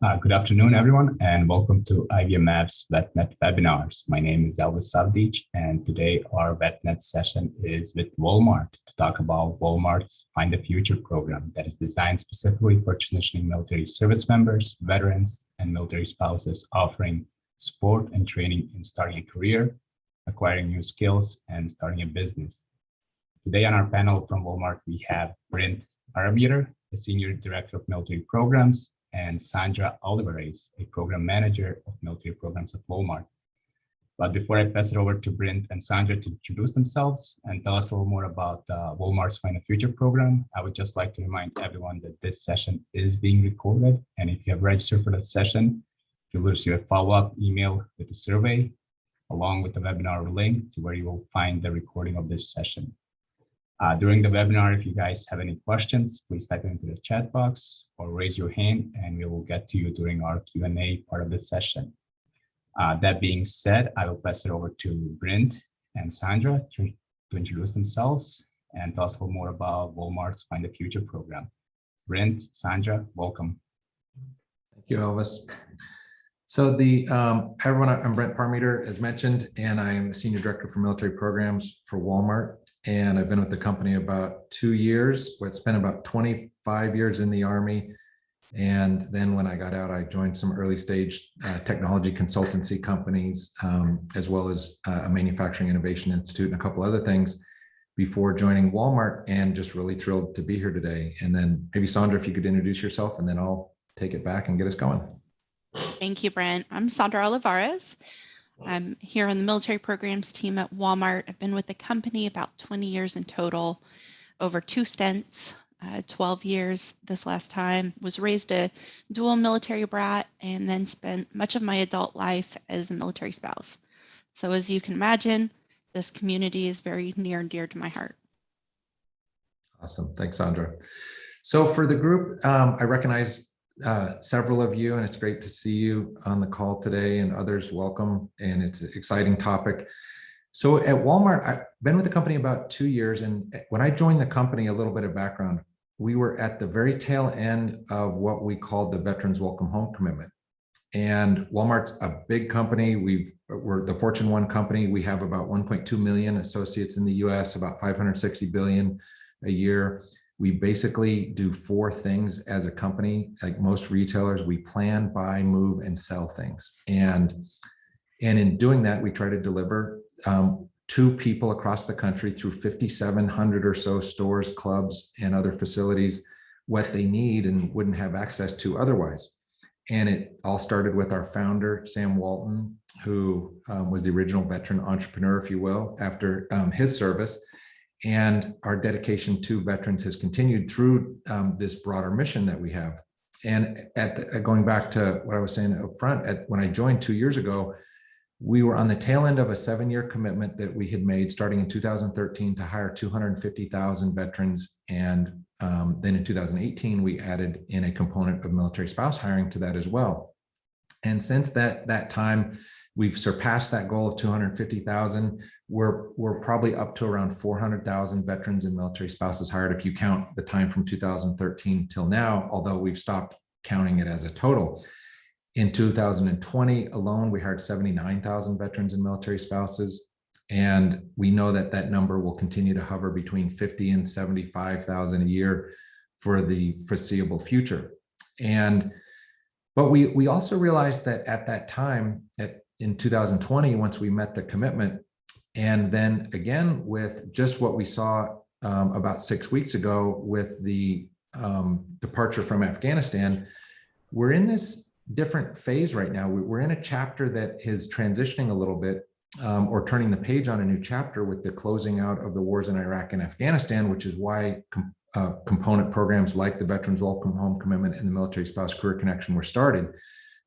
Good afternoon, everyone, and welcome to IVMF's VetNet webinars. My name is Elvis Savdic, and today our VetNet session is with Walmart to talk about Walmart's Find the Future program that is designed specifically for transitioning military service members, veterans, and military spouses, offering support and training in starting a career, acquiring new skills, and starting a business. Today on our panel from Walmart, we have Brent, Parmeter, the Senior Director of Military Programs, and Sandra, Olivares, a Program Manager of Military Programs at Walmart. But before I pass it over to Brent and Sandra to introduce themselves and tell us a little more about Walmart's Find the Future program, I would just like to remind everyone that this session is being recorded. And if you have registered for the session, you'll receive a follow-up email with a survey, along with the webinar link to where you will find the recording of this session. During the webinar, if you guys have any questions, please type it into the chat box or raise your hand and we will get to you during our Q&A part of the session. That being said, I will pass it over to Brent and Sandra to introduce themselves and tell us a little more about Walmart's Find the Future program. Brent, Sandra, welcome. Thank you, Elvis. So everyone, I'm Brent Parmeter, as mentioned, and I am the Senior Director for Military Programs for Walmart. And I've been with the company about 2 years. Well, it's been about 25 years in the Army. And then when I got out, I joined some early stage technology consultancy companies, as well as a manufacturing innovation institute and a couple other things before joining Walmart, and just really thrilled to be here today. And then maybe Sandra, if you could introduce yourself, and then I'll take it back and get us going. Thank you, Brent. I'm Sandra Olivares. I'm here on the military programs team at Walmart. I've been with the company about 20 years in total, over 2 stints, 12 years this last time. Was raised a dual military brat and then spent much of my adult life as a military spouse. So as you can imagine, this community is very near and dear to my heart. Awesome. Thanks, Sandra. So for the group, I recognize several of you, and it's great to see you on the call today, and others welcome, and it's an exciting topic. So at Walmart, I've been with the company about 2 years, and when I joined the company, a little bit of background, we were at the very tail end of what we called the Veterans Welcome Home Commitment. And Walmart's a big company. We're the Fortune 1 company. We have about 1.2 million associates in the US, about 560 billion a year. We basically do 4 things as a company. Like most retailers, we plan, buy, move, and sell things. And in doing that, we try to deliver to people across the country through 5,700 or so stores, clubs, and other facilities what they need and wouldn't have access to otherwise. And it all started with our founder, Sam Walton, who was the original veteran entrepreneur, if you will, after his service. And our dedication to veterans has continued through this broader mission that we have. And going back to what I was saying up front, when I joined 2 years ago, we were on the tail end of a 7-year commitment that we had made starting in 2013 to hire 250,000 veterans. And then in 2018, we added in a component of military spouse hiring to that as well. And since that time, we've surpassed that goal of 250,000. We're probably up to around 400,000 veterans and military spouses hired if you count the time from 2013 till now, although we've stopped counting it as a total. In 2020 alone, we hired 79,000 veterans and military spouses. And we know that that number will continue to hover between 50 and 75,000 a year for the foreseeable future. But we also realized that at that time, in 2020, once we met the commitment, and then again with just what we saw about 6 weeks ago with the departure from Afghanistan, we're in this different phase right now. We're in a chapter that is transitioning a little bit, or turning the page on a new chapter with the closing out of the wars in Iraq and Afghanistan, which is why component programs like the Veterans Welcome Home Commitment and the Military Spouse Career Connection were started.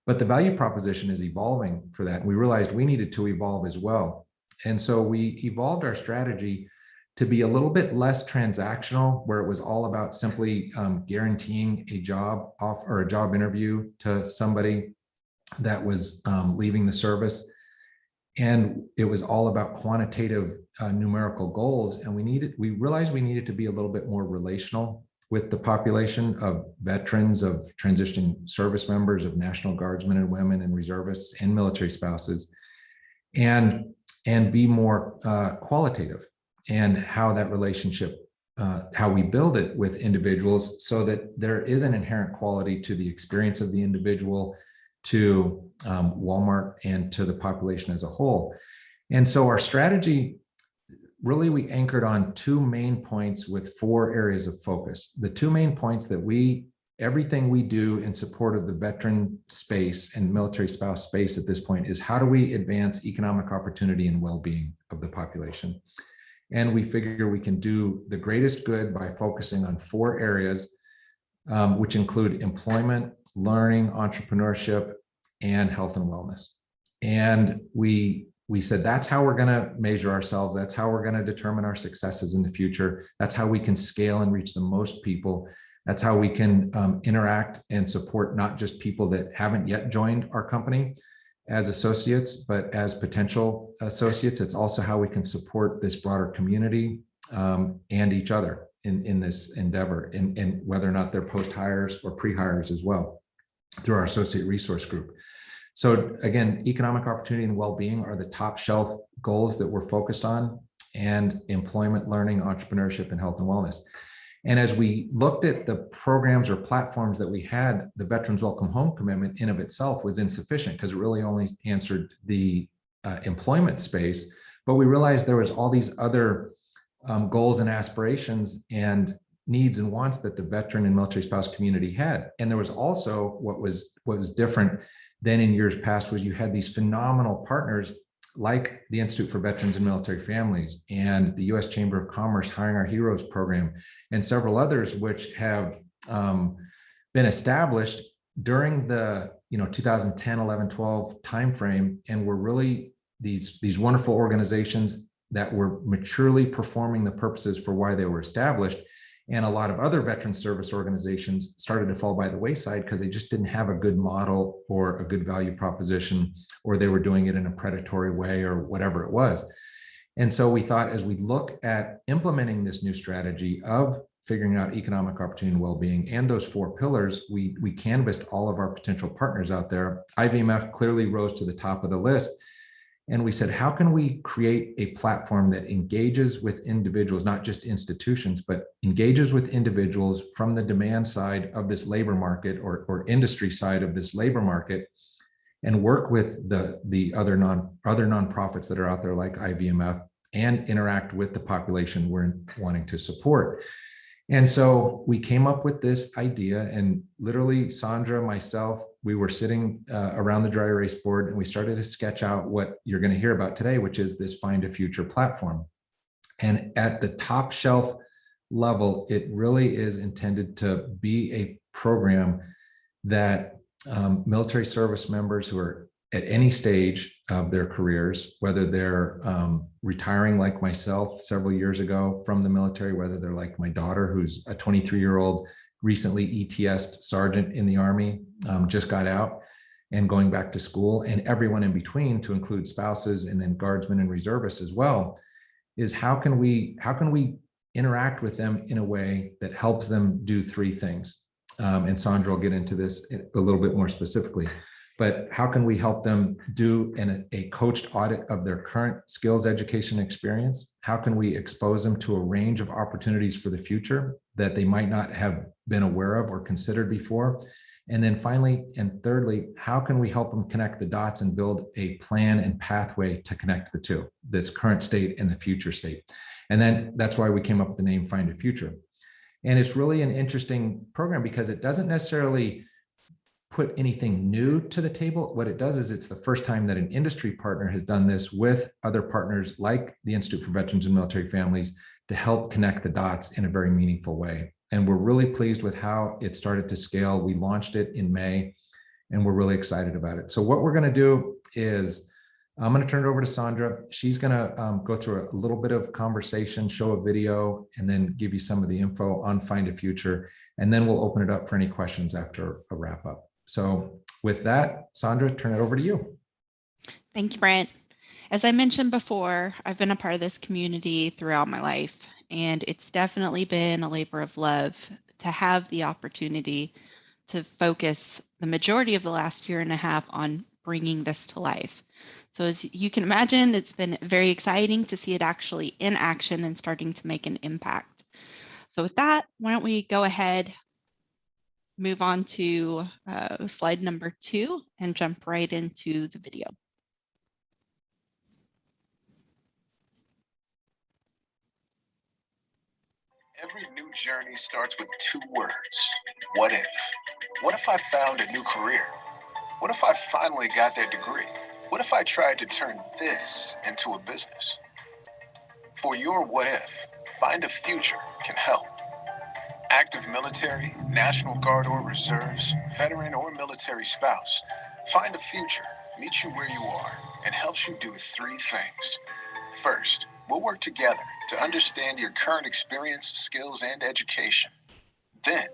But the value proposition is evolving for that. We realized we needed to evolve as well. And so we evolved our strategy to be a little bit less transactional, where it was all about simply guaranteeing a job or a job interview to somebody that was leaving the service. And it was all about quantitative numerical goals. And we realized we needed to be a little bit more relational with the population of veterans, of transitioning service members, of National Guardsmen and women and reservists and military spouses, and be more qualitative, and how that relationship, how we build it with individuals so that there is an inherent quality to the experience of the individual, to Walmart, and to the population as a whole. And so our strategy, really, we anchored on two main points with 4 areas of focus. The two main points that everything we do in support of the veteran space and military spouse space at this point is, how do we advance economic opportunity and well-being of the population? And we figure we can do the greatest good by focusing on 4 areas, which include employment, learning, entrepreneurship, and health and wellness. And we said, that's how we're going to measure ourselves. That's how we're going to determine our successes in the future. That's how we can scale and reach the most people. That's how we can interact and support not just people that haven't yet joined our company as associates, but as potential associates. It's also how we can support this broader community and each other in this endeavor, and whether or not they're post-hires or pre-hires as well, through our associate resource group. So again, economic opportunity and well-being are the top shelf goals that we're focused on, and employment, learning, entrepreneurship, and health and wellness. And as we looked at the programs or platforms that we had, the Veterans Welcome Home commitment in of itself was insufficient, because it really only answered the employment space. But we realized there was all these other goals and aspirations and needs and wants that the veteran and military spouse community had. And there was also what was different than in years past, was you had these phenomenal partners like the Institute for Veterans and Military Families and the U.S. Chamber of Commerce Hiring Our Heroes program, and several others which have been established during the 2010, 11, 12 timeframe, and were really these wonderful organizations that were maturely performing the purposes for why they were established. And a lot of other veteran service organizations started to fall by the wayside because they just didn't have a good model or a good value proposition, or they were doing it in a predatory way or whatever it was. And so we thought, as we look at implementing this new strategy of figuring out economic opportunity and well-being and those 4 pillars, we canvassed all of our potential partners out there. IVMF clearly rose to the top of the list. And we said, how can we create a platform that engages with individuals, not just institutions, but engages with individuals from the demand side of this labor market, or industry side of this labor market, and work with the other nonprofits that are out there like IVMF, and interact with the population we're wanting to support. And so we came up with this idea, and literally Sandra, myself, we were sitting around the dry erase board, and we started to sketch out what you're going to hear about today, which is this Find a Future platform. And at the top shelf level, it really is intended to be a program that military service members who are at any stage of their careers, whether they're retiring like myself several years ago from the military, whether they're like my daughter, who's a 23-year-old recently ETS'd sergeant in the Army, just got out and going back to school, and everyone in between, to include spouses and then guardsmen and reservists as well, is how can we interact with them in a way that helps them do 3 things. And Sandra will get into this a little bit more specifically. But how can we help them do a coached audit of their current skills, education, experience? How can we expose them to a range of opportunities for the future that they might not have been aware of or considered before? And then finally, and thirdly, how can we help them connect the dots and build a plan and pathway to connect the two, this current state and the future state? And then that's why we came up with the name Find a Future. And it's really an interesting program because it doesn't necessarily put anything new to the table. What it does is it's the first time that an industry partner has done this with other partners like the Institute for Veterans and Military Families to help connect the dots in a very meaningful way. And we're really pleased with how it started to scale. We launched it in May, and we're really excited about it. So what we're going to do is I'm going to turn it over to Sandra. She's going to go through a little bit of conversation, show a video, and then give you some of the info on Find a Future. And then we'll open it up for any questions after a wrap up. So with that, Sandra, turn it over to you. Thank you, Brent. As I mentioned before, I've been a part of this community throughout my life, and it's definitely been a labor of love to have the opportunity to focus the majority of the last year and a half on bringing this to life. So as you can imagine, it's been very exciting to see it actually in action and starting to make an impact. So with that, why don't we go ahead, move on to slide number 2 and jump right into the video. Every new journey starts with 2 words. What if? What if I found a new career? What if I finally got that degree? What if I tried to turn this into a business? For your what if, Find a Future can help. Active military, National Guard or Reserves, veteran or military spouse, Find a Future meets you where you are and helps you do 3 things. First, we'll work together to understand your current experience, skills, and education. Then,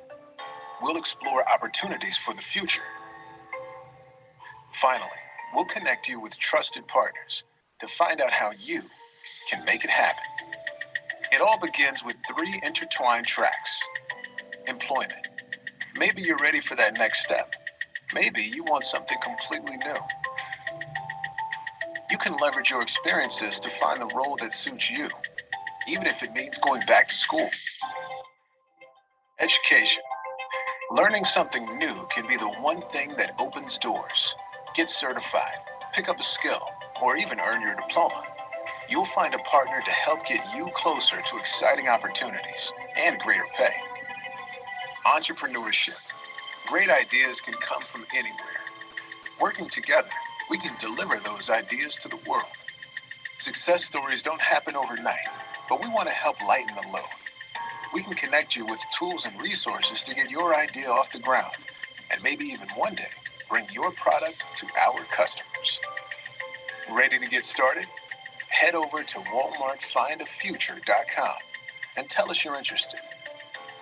we'll explore opportunities for the future. Finally, we'll connect you with trusted partners to find out how you can make it happen. It all begins with 3 intertwined tracks. Employment. Maybe you're ready for that next step. Maybe you want something completely new. You can leverage your experiences to find the role that suits you, even if it means going back to school. Education. Learning something new can be the one thing that opens doors. Get certified, pick up a skill, or even earn your diploma. You'll find a partner to help get you closer to exciting opportunities and greater pay. Entrepreneurship. Great ideas can come from anywhere. Working together, we can deliver those ideas to the world. Success stories don't happen overnight, but we want to help lighten the load. We can connect you with tools and resources to get your idea off the ground, and maybe even one day, bring your product to our customers. Ready to get started? Head over to WalmartFindAFuture.com and tell us you're interested.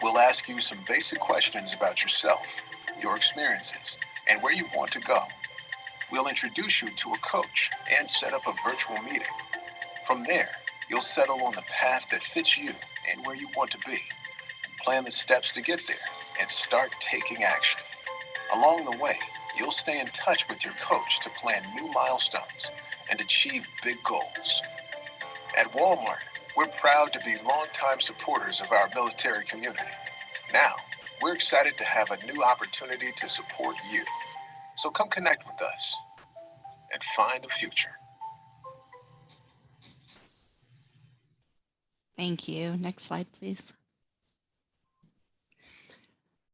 We'll ask you some basic questions about yourself, your experiences, and where you want to go. We'll introduce you to a coach and set up a virtual meeting. From there, you'll settle on the path that fits you and where you want to be. Plan the steps to get there and start taking action. Along the way, you'll stay in touch with your coach to plan new milestones and achieve big goals. At Walmart, we're proud to be longtime supporters of our military community. Now, we're excited to have a new opportunity to support you. So come connect with us and find a future. Thank you. Next slide, please.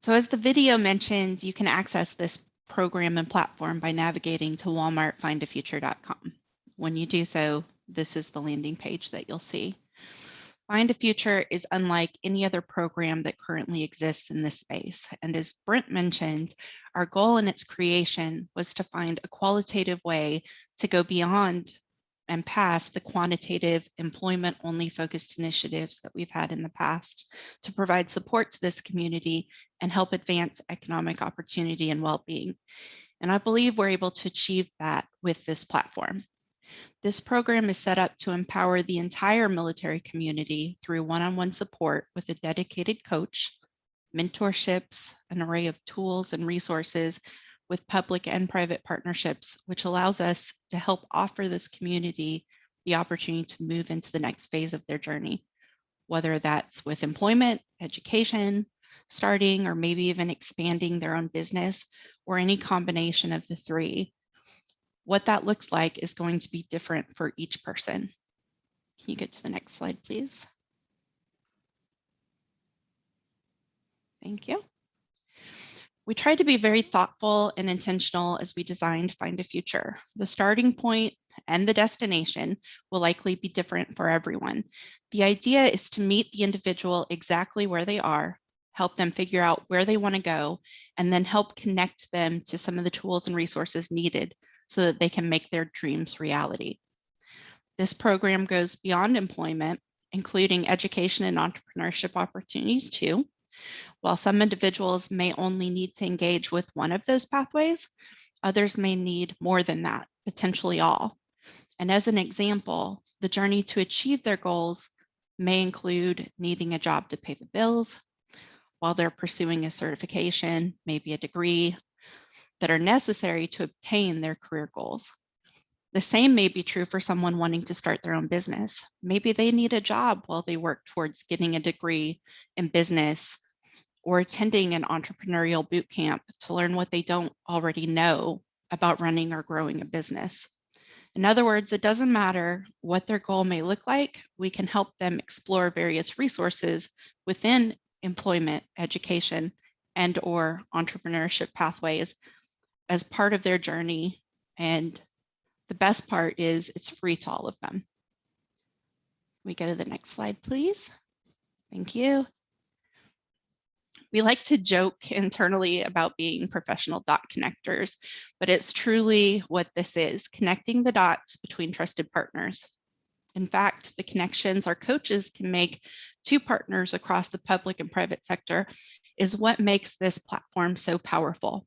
So as the video mentions, you can access this program and platform by navigating to WalmartFindAFuture.com. When you do so, this is the landing page that you'll see. Find a Future is unlike any other program that currently exists in this space. And as Brent mentioned, our goal in its creation was to find a qualitative way to go beyond and past the quantitative employment-only focused initiatives that we've had in the past to provide support to this community and help advance economic opportunity and well-being. And I believe we're able to achieve that with this platform. This program is set up to empower the entire military community through one-on-one support with a dedicated coach, mentorships, an array of tools and resources with public and private partnerships, which allows us to help offer this community the opportunity to move into the next phase of their journey, whether that's with employment, education, starting, or maybe even expanding their own business, or any combination of the 3. What that looks like is going to be different for each person. Can you get to the next slide, please? Thank you. We tried to be very thoughtful and intentional as we designed Find a Future. The starting point and the destination will likely be different for everyone. The idea is to meet the individual exactly where they are, help them figure out where they want to go, and then help connect them to some of the tools and resources needed so that they can make their dreams reality. This program goes beyond employment, including education and entrepreneurship opportunities too. While some individuals may only need to engage with one of those pathways, others may need more than that, potentially all. And as an example, the journey to achieve their goals may include needing a job to pay the bills, while they're pursuing a certification, maybe a degree, that are necessary to obtain their career goals. The same may be true for someone wanting to start their own business. Maybe they need a job while they work towards getting a degree in business or attending an entrepreneurial boot camp to learn what they don't already know about running or growing a business. In other words, it doesn't matter what their goal may look like, we can help them explore various resources within employment, education, and/or entrepreneurship pathways as part of their journey. And the best part is it's free to all of them. Can we go to the next slide, please? Thank you. We like to joke internally about being professional dot connectors, but it's truly what this is, connecting the dots between trusted partners. In fact, the connections our coaches can make to partners across the public and private sector is what makes this platform so powerful.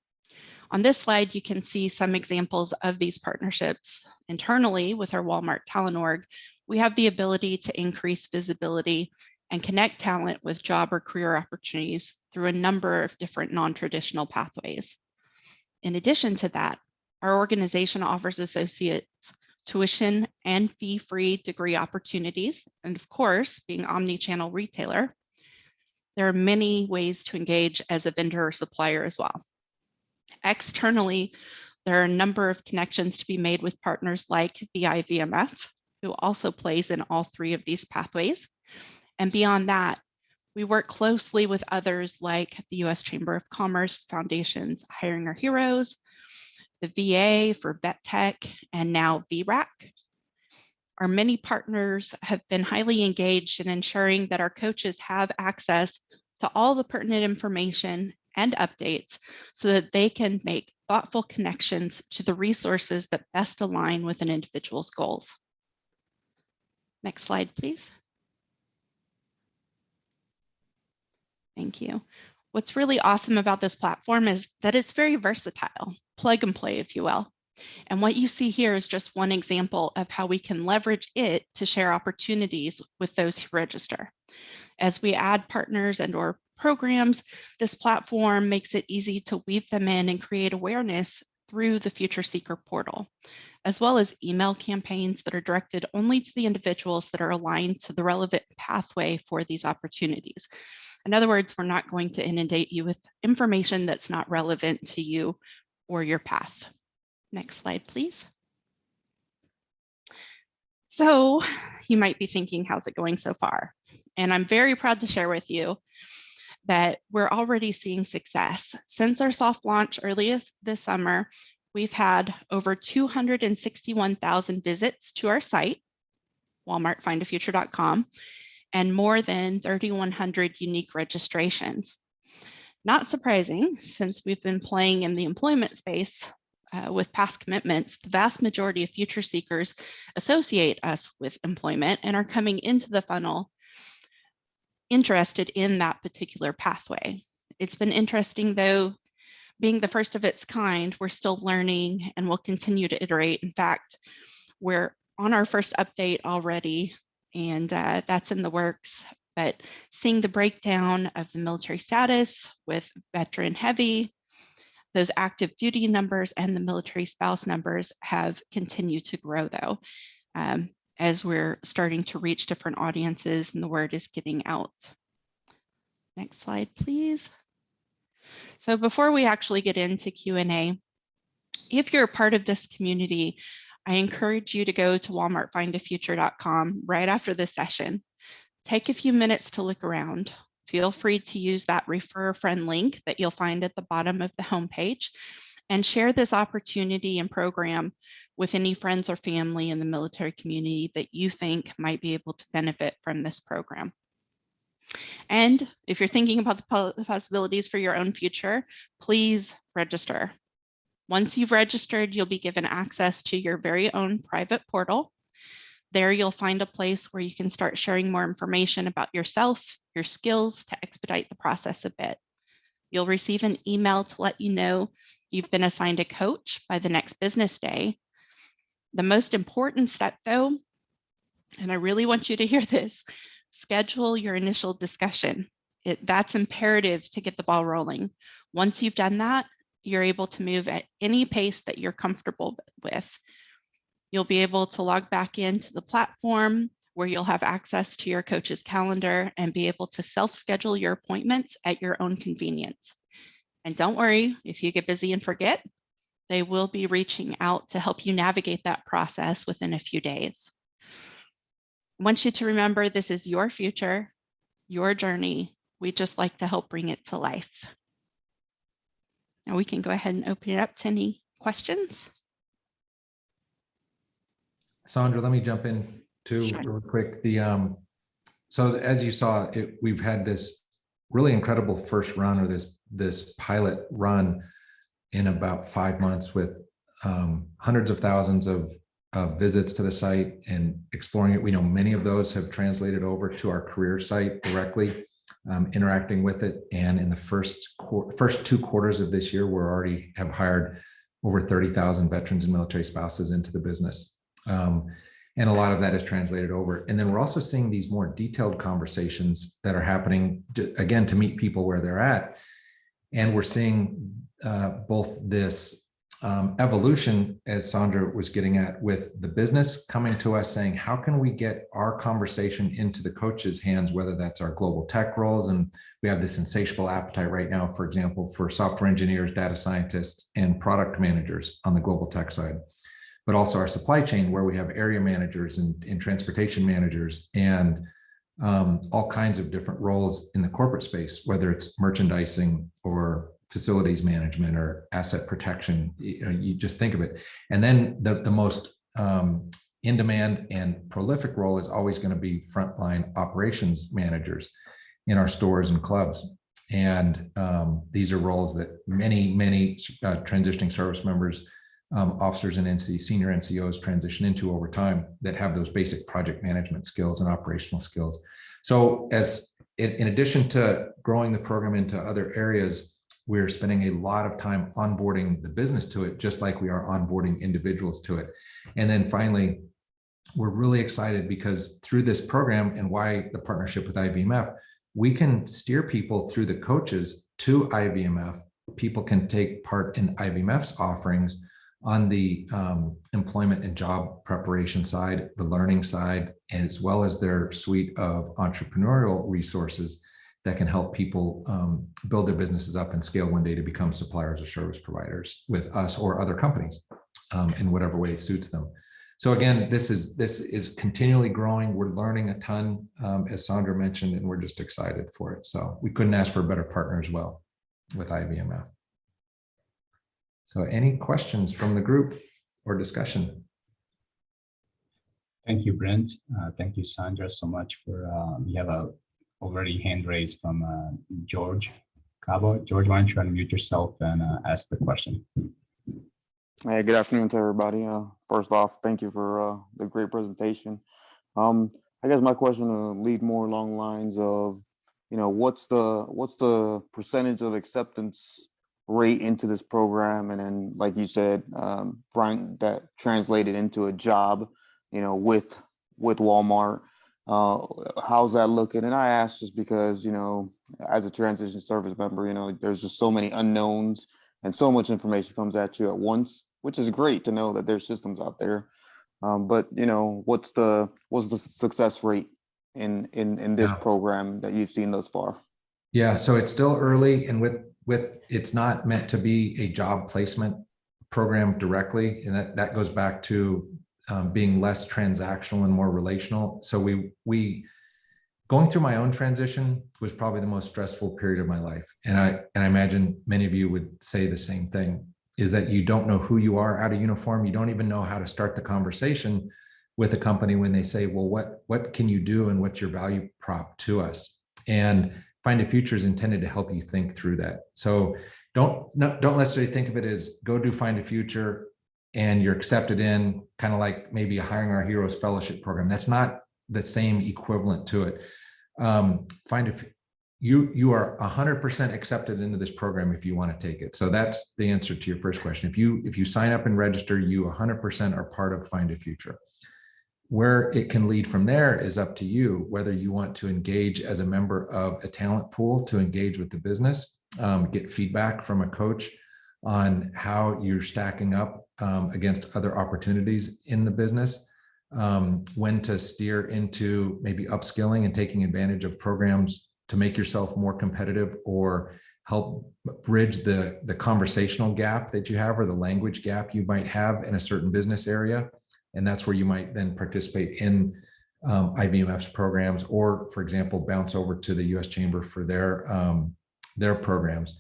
On this slide, you can see some examples of these partnerships. Internally, with our Walmart Talent Org, we have the ability to increase visibility and connect talent with job or career opportunities through a number of different non-traditional pathways. In addition to that, our organization offers associates tuition and fee-free degree opportunities. And of course, being omni-channel retailer, there are many ways to engage as a vendor or supplier as well. Externally, there are a number of connections to be made with partners like the IVMF, who also plays in all three of these pathways. And beyond that, we work closely with others like the U.S. Chamber of Commerce Foundation's Hiring Our Heroes, the VA for VetTech, and now VRAC. Our many partners have been highly engaged in ensuring that our coaches have access to all the pertinent information and updates so that they can make thoughtful connections to the resources that best align with an individual's goals. Next slide, please. Thank you. What's really awesome about this platform is that it's very versatile, plug and play, if you will. And what you see here is just one example of how we can leverage it to share opportunities with those who register. As we add partners and/or programs, this platform makes it easy to weave them in and create awareness through the Future Seeker portal, as well as email campaigns that are directed only to the individuals that are aligned to the relevant pathway for these opportunities. In other words, we're not going to inundate you with information that's not relevant to you or your path. Next slide, please. So you might be thinking, how's it going so far? And I'm very proud to share with you that we're already seeing success. Since our soft launch earliest this summer, we've had over 261,000 visits to our site, walmartfindafuture.com, and more than 3,100 unique registrations. Not surprising, since we've been playing in the employment space with past commitments, the vast majority of future seekers associate us with employment and are coming into the funnel interested in that particular pathway. It's been interesting though, being the first of its kind, we're still learning and we'll continue to iterate. In fact, we're on our first update already, and that's in the works. But seeing the breakdown of the military status with veteran heavy, those active duty numbers and the military spouse numbers have continued to grow though, as we're starting to reach different audiences and the word is getting out. Next slide, please. So before we actually get into Q&A, if you're a part of this community, I encourage you to go to walmartfindafuture.com right after this session. Take a few minutes to look around. Feel free to use that refer a friend link that you'll find at the bottom of the homepage and share this opportunity and program with any friends or family in the military community that you think might be able to benefit from this program. And if you're thinking about the possibilities for your own future, please register. Once you've registered, you'll be given access to your very own private portal. There you'll find a place where you can start sharing more information about yourself, your skills, to expedite the process a bit. You'll receive an email to let you know you've been assigned a coach by the next business day. The most important step though, and I really want you to hear this, schedule your initial discussion. That's imperative to get the ball rolling. Once you've done that, you're able to move at any pace that you're comfortable with. You'll be able to log back into the platform where you'll have access to your coach's calendar and be able to self-schedule your appointments at your own convenience. And don't worry, if you get busy and forget, they will be reaching out to help you navigate that process within a few days. I want you to remember this is your future, your journey. We just like to help bring it to life. Now we can go ahead and open it up to any questions. Sandra, let me jump in too real quick. So as you saw, we've had this really incredible first run, or this pilot run in about 5 months with hundreds of thousands of visits to the site and exploring it. We know many of those have translated over to our career site directly, interacting with it. And in the first 2 quarters of this year, we already have hired over 30,000 veterans and military spouses into the business. And a lot of that is translated over. And then we're also seeing these more detailed conversations that are happening, again, to meet people where they're at. And we're seeing both this evolution, as Sandra was getting at, with the business coming to us saying, how can we get our conversation into the coach's hands, whether that's our global tech roles. And we have this insatiable appetite right now, for example, for software engineers, data scientists, and product managers on the global tech side, but also our supply chain, where we have area managers and transportation managers and all kinds of different roles in the corporate space, whether it's merchandising or facilities management or asset protection. You just think of it. And then the most in-demand and prolific role is always going to be frontline operations managers in our stores and clubs. And these are roles that many transitioning service members, officers and senior NCOs transition into over time, that have those basic project management skills and operational skills. So in addition to growing the program into other areas, we're spending a lot of time onboarding the business to it, just like we are onboarding individuals to it. And then finally, we're really excited because through this program, and why the partnership with IVMF, we can steer people through the coaches to IVMF. People can take part in IVMF's offerings on the employment and job preparation side, the learning side, as well as their suite of entrepreneurial resources that can help people build their businesses up and scale one day to become suppliers or service providers with us or other companies in whatever way suits them. So again, this is continually growing. We're learning a ton, as Sandra mentioned, and we're just excited for it. So we couldn't ask for a better partner as well with IVMF. So any questions from the group or discussion? Thank you, Brent. Thank you, Sandra, so much for, we have a already hand raised from George Cabo. George, why don't you unmute yourself and ask the question? Hey, good afternoon to everybody. First off, thank you for the great presentation. I guess my question will lead more along the lines of, what's the percentage of acceptance rate into this program? And then, like you said, Brent, that translated into a job, with Walmart. How's that looking? And I ask just because, as a transition service member, there's just so many unknowns and so much information comes at you at once, which is great to know that there's systems out there. But what's the success rate in this program that you've seen thus far? Yeah, so it's still early, and with it's not meant to be a job placement program directly, and that goes back to being less transactional and more relational. So we going through my own transition was probably the most stressful period of my life. And I imagine many of you would say the same thing, is that you don't know who you are out of uniform. You don't even know how to start the conversation with a company when they say, well, what can you do and what's your value prop to us? And Find a Future is intended to help you think through that. So don't necessarily think of it as go do Find a Future and you're accepted in, kind of like maybe a Hiring Our Heroes fellowship program. That's not the same equivalent to it. You are 100% accepted into this program if you want to take it. So that's the answer to your first question. If you sign up and register, you 100% are part of Find a Future. Where it can lead from there is up to you, whether you want to engage as a member of a talent pool to engage with the business, get feedback from a coach on how you're stacking up against other opportunities in the business, when to steer into maybe upskilling and taking advantage of programs to make yourself more competitive or help bridge the conversational gap that you have or the language gap you might have in a certain business area. And that's where you might then participate in IVMF's programs, or, for example, bounce over to the U.S. Chamber for their programs.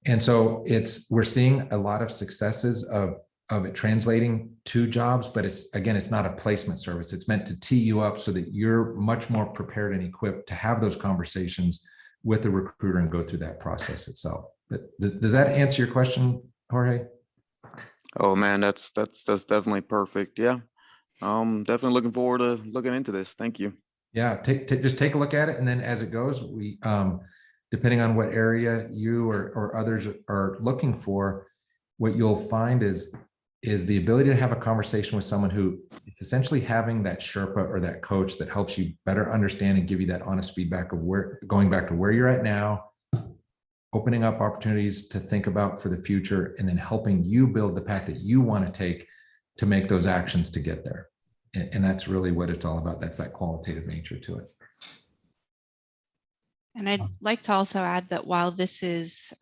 And so we're seeing a lot of successes of it translating to jobs, but it's not a placement service. It's meant to tee you up so that you're much more prepared and equipped to have those conversations with the recruiter and go through that process itself. But does that answer your question, Jorge? Oh man, that's definitely perfect. Yeah. Definitely looking forward to looking into this. Thank you. Yeah, just take a look at it, and then as it goes, we depending on what area you or others are looking for, what you'll find is the ability to have a conversation with someone who it's essentially having that Sherpa or that coach that helps you better understand and give you that honest feedback of going back to where you're at now, opening up opportunities to think about for the future, and then helping you build the path that you want to take to make those actions to get there. And that's really what it's all about. That's that qualitative nature to it. And I'd like to also add that while this is,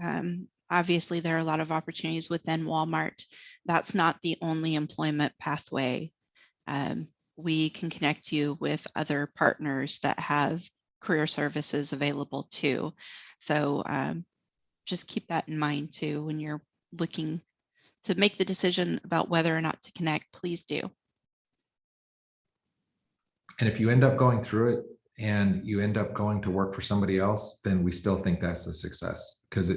obviously there are a lot of opportunities within Walmart, that's not the only employment pathway. We can connect you with other partners that have career services available too. So just keep that in mind too when you're looking to make the decision about whether or not to connect. Please do. And if you end up going through it and you end up going to work for somebody else, then we still think that's a success, because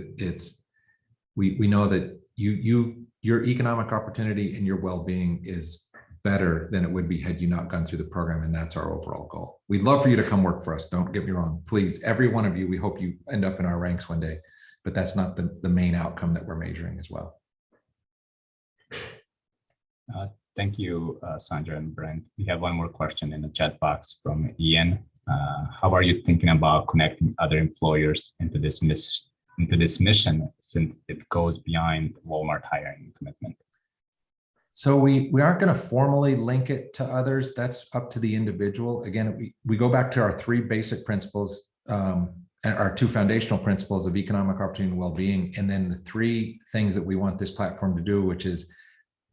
we know that your economic opportunity and your well-being is better than it would be had you not gone through the program. And that's our overall goal. We'd love for you to come work for us. Don't get me wrong. Please, every one of you, we hope you end up in our ranks one day, but that's not the main outcome that we're measuring as well. Thank you, Sandra and Brent. We have one more question in the chat box from Ian. How are you thinking about connecting other employers into this mission, since it goes beyond Walmart hiring commitment? So we aren't going to formally link it to others. That's up to the individual. Again, we go back to our three basic principles, and our two foundational principles of economic opportunity and well-being, and then the three things that we want this platform to do, which is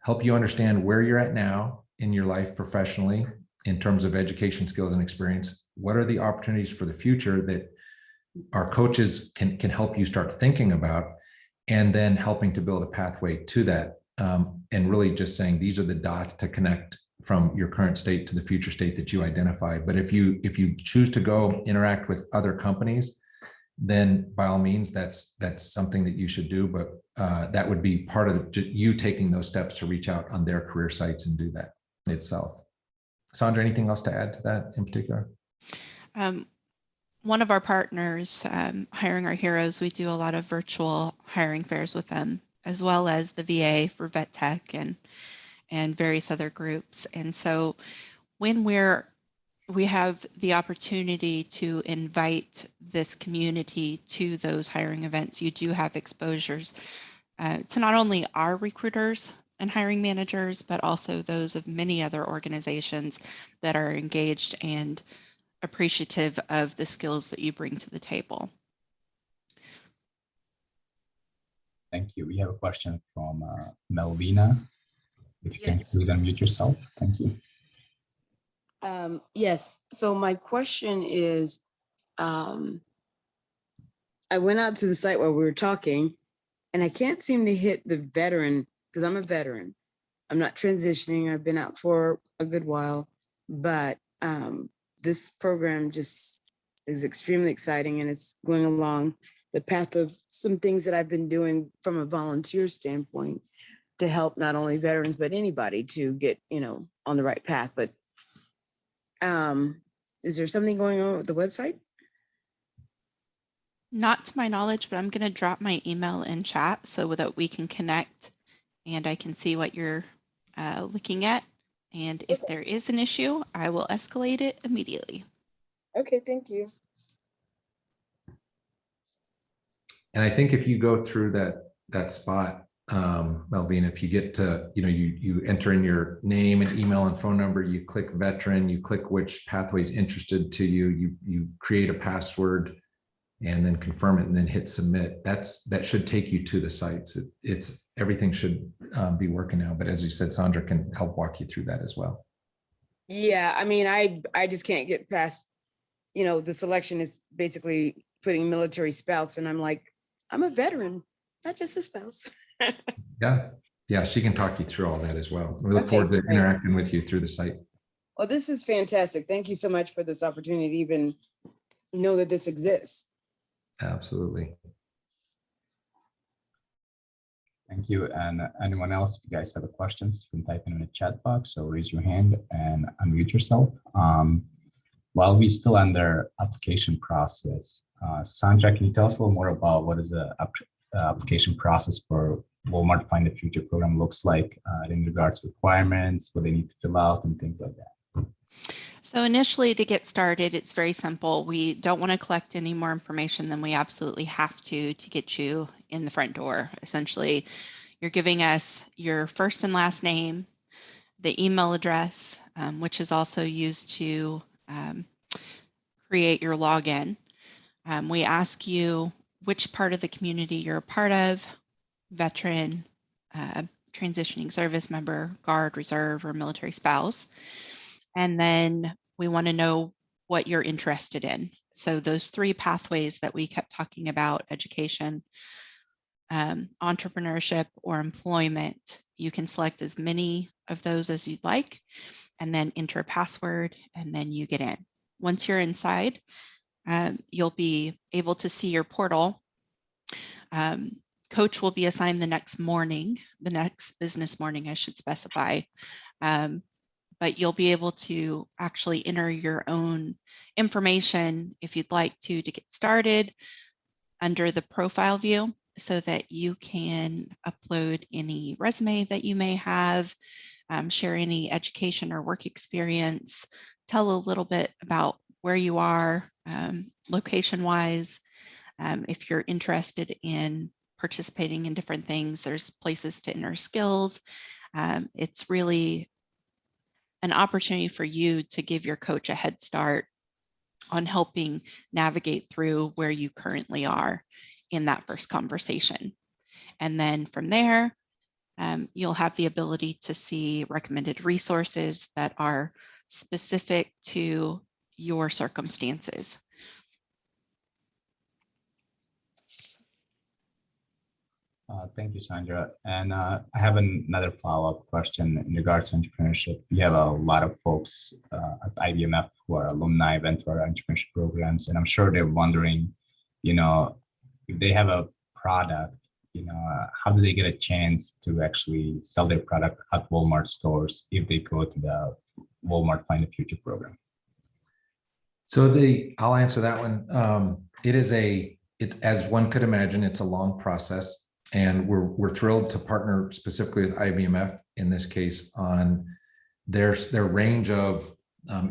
help you understand where you're at now in your life professionally in terms of education, skills, and experience. What are the opportunities for the future that our coaches can help you start thinking about, and then helping to build a pathway to that, and really just saying these are the dots to connect from your current state to the future state that you identify. But if you choose to go interact with other companies, then by all means, that's something that you should do. But that would be part of you taking those steps to reach out on their career sites and do that itself. Sandra, anything else to add to that in particular? One of our partners, Hiring Our Heroes, we do a lot of virtual hiring fairs with them, as well as the VA for Vet Tech and various other groups. And so when we have the opportunity to invite this community to those hiring events, you do have exposures to not only our recruiters and hiring managers, but also those of many other organizations that are engaged and appreciative of the skills that you bring to the table. Thank you. We have a question from Melvina. If you can please unmute yourself. Thank you. Yes. So my question is, I went out to the site while we were talking, and I can't seem to hit the veteran, because I'm a veteran. I'm not transitioning. I've been out for a good while, but this program just is extremely exciting, and it's going along the path of some things that I've been doing from a volunteer standpoint to help not only veterans, but anybody to get, on the right path. But is there something going on with the website? Not to my knowledge, but I'm going to drop my email in chat so that we can connect and I can see what you're looking at. And if there is an issue, I will escalate it immediately. Okay, thank you. And I think if you go through that spot, Melvina, if you get to, you enter in your name and email and phone number, you click veteran, you click which pathway is interested to you, you create a password and then confirm it and then hit submit. That should take you to the sites. It's everything should be working now. But as you said, Sandra can help walk you through that as well. Yeah, I mean, I just can't get past, the selection is basically putting military spouse, and I'm like, I'm a veteran, not just a spouse. Yeah, she can talk you through all that as well. We look forward to great. interacting with you through the site. Well, this is fantastic. Thank you so much for this opportunity to even know that this exists. Absolutely. Thank you. And anyone else, if you guys have a questions, you can type in the chat box or raise your hand and unmute yourself. While we're still under application process, Sandra, can you tell us a little more about what is the application process for Walmart Find the Future program looks like in regards to requirements, what they need to fill out and things like that? So initially, to get started, it's very simple. We don't want to collect any more information than we absolutely have to get you in the front door. Essentially, you're giving us your first and last name, the email address, which is also used to create your login. We ask you which part of the community you're a part of, veteran, transitioning service member, guard, reserve, or military spouse. And then we want to know what you're interested in. So those three pathways that we kept talking about, education, entrepreneurship, or employment, you can select as many of those as you'd like, and then enter a password, and then you get in. Once you're inside, you'll be able to see your portal. Coach will be assigned the next business morning, I should specify. But you'll be able to actually enter your own information if you'd like to get started under the profile view so that you can upload any resume that you may have, share any education or work experience, tell a little bit about where you are location-wise. If you're interested in participating in different things, there's places to enter skills. It's really an opportunity for you to give your coach a head start on helping navigate through where you currently are in that first conversation. And then from there, you'll have the ability to see recommended resources that are specific to your circumstances. Thank you, Sandra. And I have another follow-up question in regards to entrepreneurship. We have a lot of folks at IVMF who are alumni, went to our entrepreneurship programs, and I'm sure they're wondering, if they have a product, how do they get a chance to actually sell their product at Walmart stores if they go to the Walmart Find the Future program? So I'll answer that one. It's as one could imagine, it's a long process. And we're thrilled to partner specifically with IVMF in this case on their range of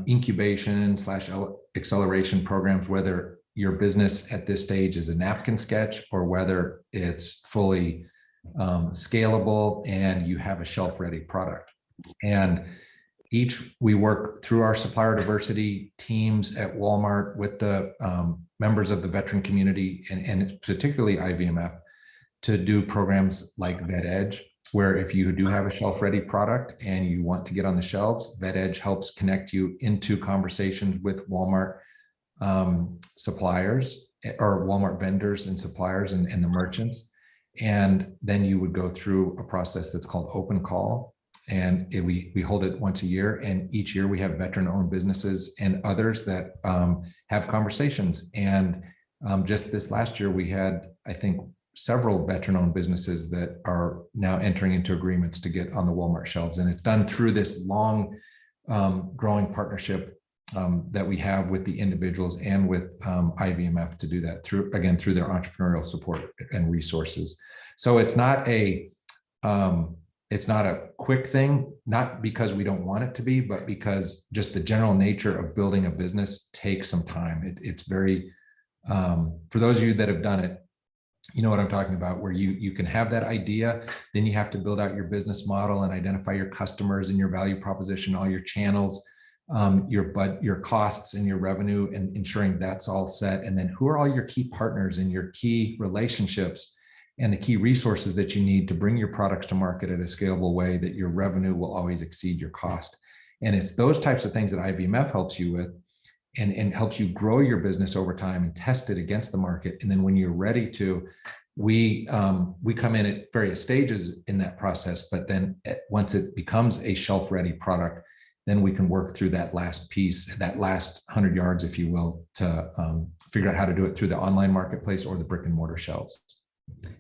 incubation / acceleration programs, whether your business at this stage is a napkin sketch or whether it's fully scalable and you have a shelf-ready product. And we work through our supplier diversity teams at Walmart with the members of the veteran community and particularly IVMF to do programs like VetEdge, where if you do have a shelf-ready product and you want to get on the shelves, VetEdge helps connect you into conversations with Walmart suppliers or Walmart vendors and suppliers and the merchants. And then you would go through a process that's called open call. And we hold it once a year. And each year we have veteran-owned businesses and others that have conversations. And just this last year, we had, I think, several veteran-owned businesses that are now entering into agreements to get on the Walmart shelves. And it's done through this long growing partnership that we have with the individuals and with IVMF to do that through their entrepreneurial support and resources. So it's not a it's not a quick thing, not because we don't want it to be, but because just the general nature of building a business takes some time. It's very, for those of you that have done it, you know what I'm talking about, where you can have that idea, then you have to build out your business model and identify your customers and your value proposition, all your channels, your costs and your revenue, and ensuring that's all set. And then who are all your key partners and your key relationships and the key resources that you need to bring your products to market in a scalable way that your revenue will always exceed your cost. And it's those types of things that IVMF helps you with, and helps you grow your business over time and test it against the market. And then when you're ready to, we come in at various stages in that process, but then once it becomes a shelf ready product, then we can work through that last piece, that last 100 yards, if you will, to figure out how to do it through the online marketplace or the brick and mortar shelves.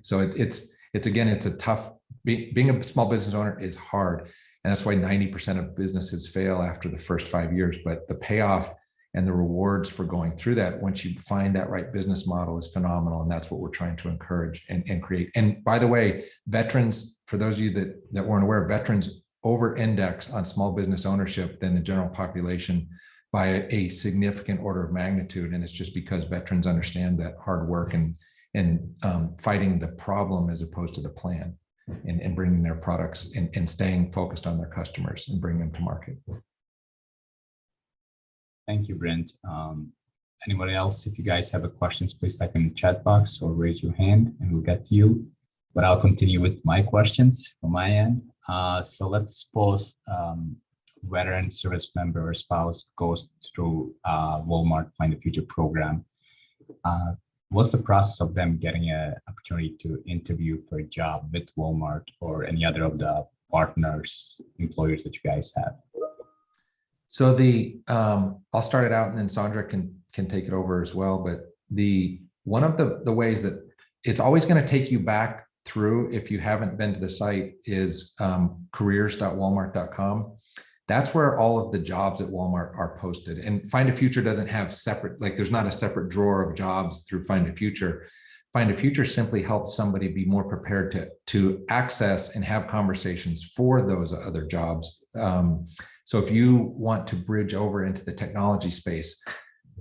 So it's a tough, being a small business owner is hard. And that's why 90% of businesses fail after the first 5 years, but the payoff and the rewards for going through that, once you find that right business model, is phenomenal. And that's what we're trying to encourage and create. And by the way, veterans, for those of you that weren't aware, veterans over-index on small business ownership than the general population by a significant order of magnitude. And it's just because veterans understand that hard work and fighting the problem as opposed to the plan, and bringing their products and staying focused on their customers and bringing them to market. Thank you, Brent. Anybody else, if you guys have a questions, please type in the chat box or raise your hand and we'll get to you. But I'll continue with my questions from my end. So let's suppose veteran service member or spouse goes through Walmart Find the Future program. What's the process of them getting an opportunity to interview for a job with Walmart or any other of the partners, employers that you guys have? So I'll start it out and then Sandra can take it over as well. But one of the ways that it's always going to take you back through, if you haven't been to the site, is careers.walmart.com. That's where all of the jobs at Walmart are posted. And Find a Future doesn't have separate, like there's not a separate drawer of jobs through Find a Future. Find a Future simply helps somebody be more prepared to access and have conversations for those other jobs. So if you want to bridge over into the technology space,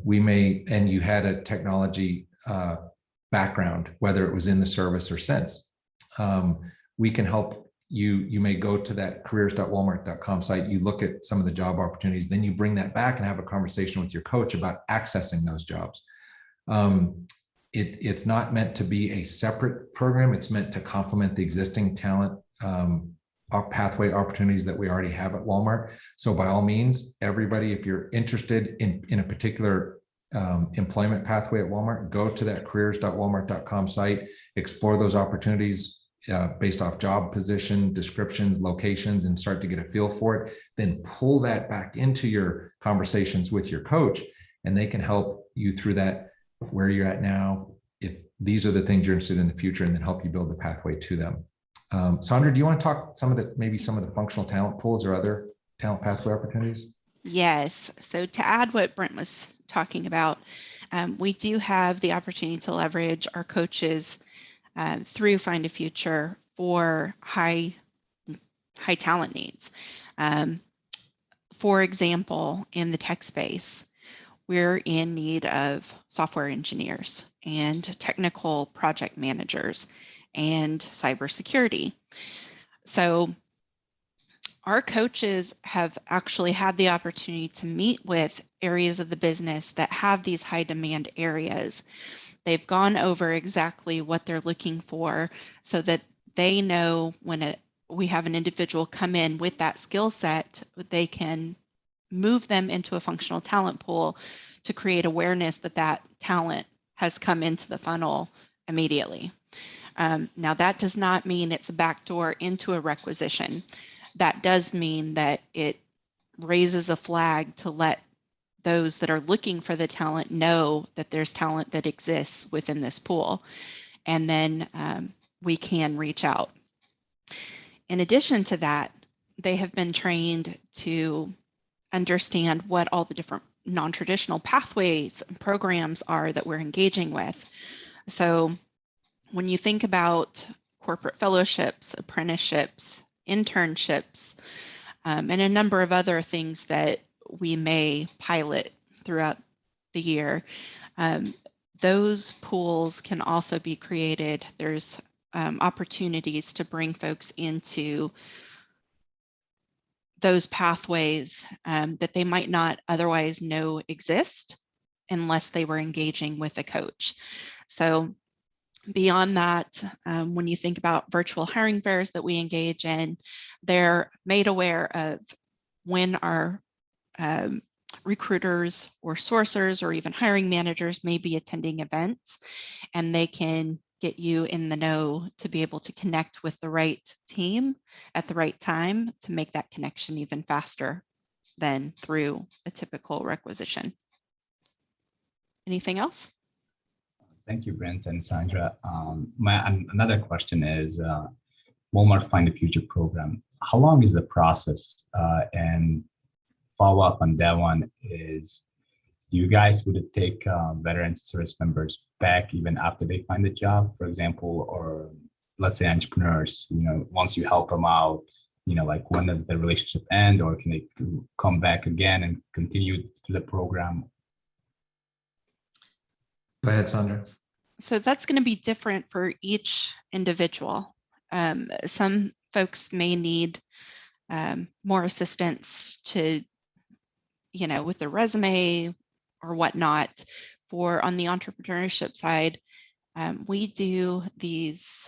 and you had a technology background, whether it was in the service or since, we can help you. You may go to that careers.walmart.com site, you look at some of the job opportunities, then you bring that back and have a conversation with your coach about accessing those jobs. It's not meant to be a separate program. It's meant to complement the existing talent pathway opportunities that we already have at Walmart. So by all means, everybody, if you're interested in a particular employment pathway at Walmart, go to that careers.walmart.com site, explore those opportunities based off job position, descriptions, locations, and start to get a feel for it. Then pull that back into your conversations with your coach, and they can help you through that, where you're at now, if these are the things you're interested in the future, and then help you build the pathway to them. Sandra, do you want to talk maybe some of the functional talent pools or other talent pathway opportunities? Yes. So to add what Brent was talking about, we do have the opportunity to leverage our coaches through Find a Future for high talent needs. For example, in the tech space, we're in need of software engineers and technical project managers and cybersecurity. So our coaches have actually had the opportunity to meet with areas of the business that have these high demand areas. They've gone over exactly what they're looking for so that they know when we have an individual come in with that skill set, they can move them into a functional talent pool to create awareness that that talent has come into the funnel immediately. Now, that does not mean it's a backdoor into a requisition. That does mean that it raises a flag to let those that are looking for the talent know that there's talent that exists within this pool. And then we can reach out. In addition to that, they have been trained to understand what all the different non-traditional pathways and programs are that we're engaging with. So when you think about corporate fellowships, apprenticeships, internships, and a number of other things that we may pilot throughout the year. Those pools can also be created. There's opportunities to bring folks into those pathways that they might not otherwise know exist unless they were engaging with a coach. So beyond that, when you think about virtual hiring fairs that we engage in, they're made aware of when our recruiters or sourcers or even hiring managers may be attending events, and they can get you in the know to be able to connect with the right team at the right time to make that connection even faster than through a typical requisition. Anything else? Thank you, Brent and Sandra. Another question is Walmart Find the Future program. How long is the process? And follow up on that one is, you guys would it take veteran service members back even after they find a job, for example, or let's say entrepreneurs, once you help them out, like when does the relationship end, or can they come back again and continue to the program? Go ahead, Sandra. So that's going to be different for each individual. Some folks may need more assistance to, with their resume or whatnot. On the entrepreneurship side, we do these,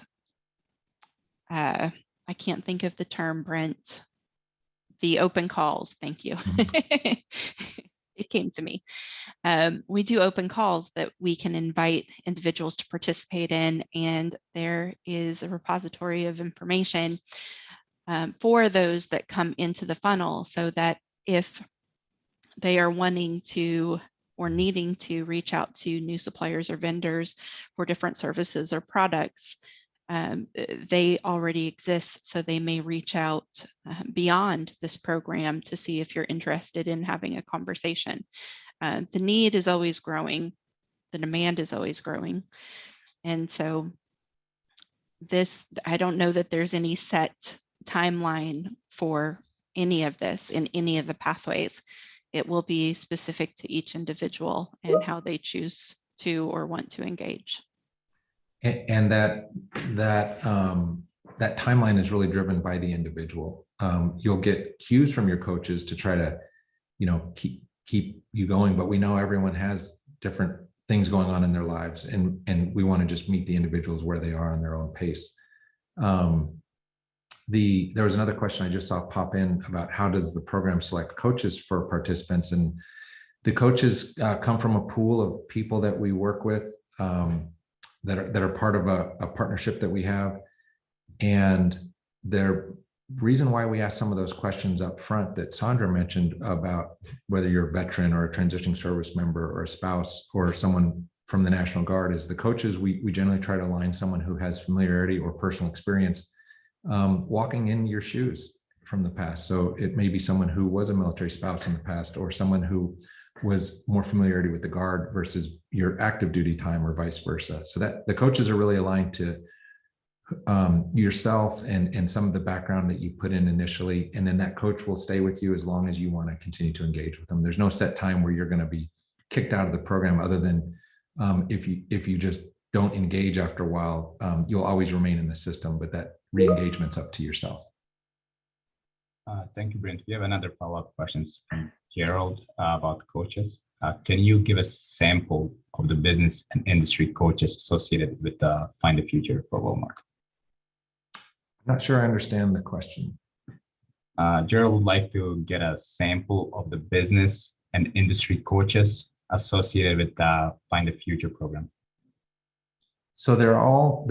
I can't think of the term, Brent, the open calls. Thank you. Mm-hmm. It came to me. We do open calls that we can invite individuals to participate in, and there is a repository of information for those that come into the funnel, so that if they are wanting to or needing to reach out to new suppliers or vendors for different services or products, they already exist. So they may reach out beyond this program to see if you're interested in having a conversation. The need is always growing. The demand is always growing. And so I don't know that there's any set timeline for any of this in any of the pathways. It will be specific to each individual and how they choose to or want to engage. And that timeline is really driven by the individual. You'll get cues from your coaches to try to, keep you going, but we know everyone has different things going on in their lives, and we want to just meet the individuals where they are on their own pace. There was another question I just saw pop in about how does the program select coaches for participants, and the coaches come from a pool of people that we work with that are part of a partnership that we have. And the reason why we ask some of those questions up front that Sandra mentioned about whether you're a veteran or a transitioning service member or a spouse or someone from the National Guard is the coaches, we generally try to align someone who has familiarity or personal experience walking in your shoes from the past. So it may be someone who was a military spouse in the past, or someone who was more familiarity with the Guard versus your active duty time, or vice versa. So that the coaches are really aligned to yourself and some of the background that you put in initially, and then that coach will stay with you as long as you want to continue to engage with them. There's no set time where you're going to be kicked out of the program, other than if you just don't engage after a while, you'll always remain in the system, but that re-engagement's up to yourself. Thank you, Brent. We have another follow-up questions from Gerald about coaches. Can you give us a sample of the business and industry coaches associated with Find the Future for Walmart? I'm not sure I understand the question. Gerald would like to get a sample of the business and industry coaches associated with the Find the Future program. So they're all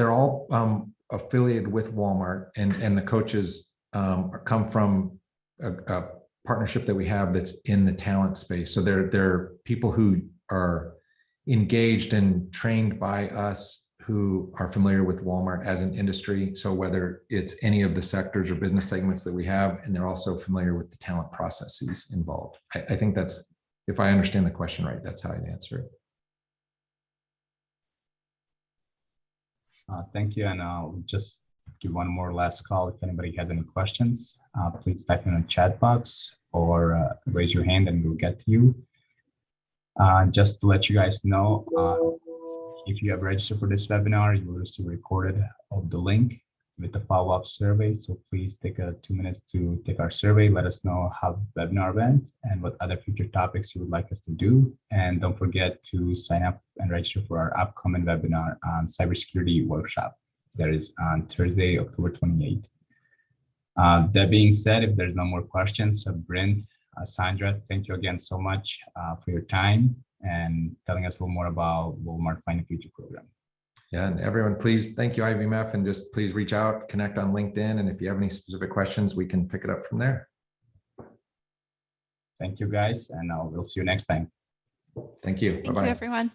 affiliated with Walmart, and the coaches come from a partnership that we have that's in the talent space. So they're people who are engaged and trained by us who are familiar with Walmart as an industry. So whether it's any of the sectors or business segments that we have, and they're also familiar with the talent processes involved. I think that's, if I understand the question right, that's how I'd answer it. Thank you. And just give one more last call. If anybody has any questions, please type in the chat box or raise your hand and we'll get to you. Just to let you guys know, if you have registered for this webinar, you will receive a recorded of the link with the follow-up survey. So please take 2 minutes to take our survey. Let us know how the webinar went and what other future topics you would like us to do. And don't forget to sign up and register for our upcoming webinar on cybersecurity workshop. That is on Thursday, October 28th. That being said, if there's no more questions, Brent, Sandra, thank you again so much for your time and telling us a little more about Walmart Find the Future program. Yeah, and everyone, please, thank you, IVMF, and just please reach out, connect on LinkedIn, and if you have any specific questions, we can pick it up from there. Thank you, guys, and we'll see you next time. Thank you. Thank you, everyone.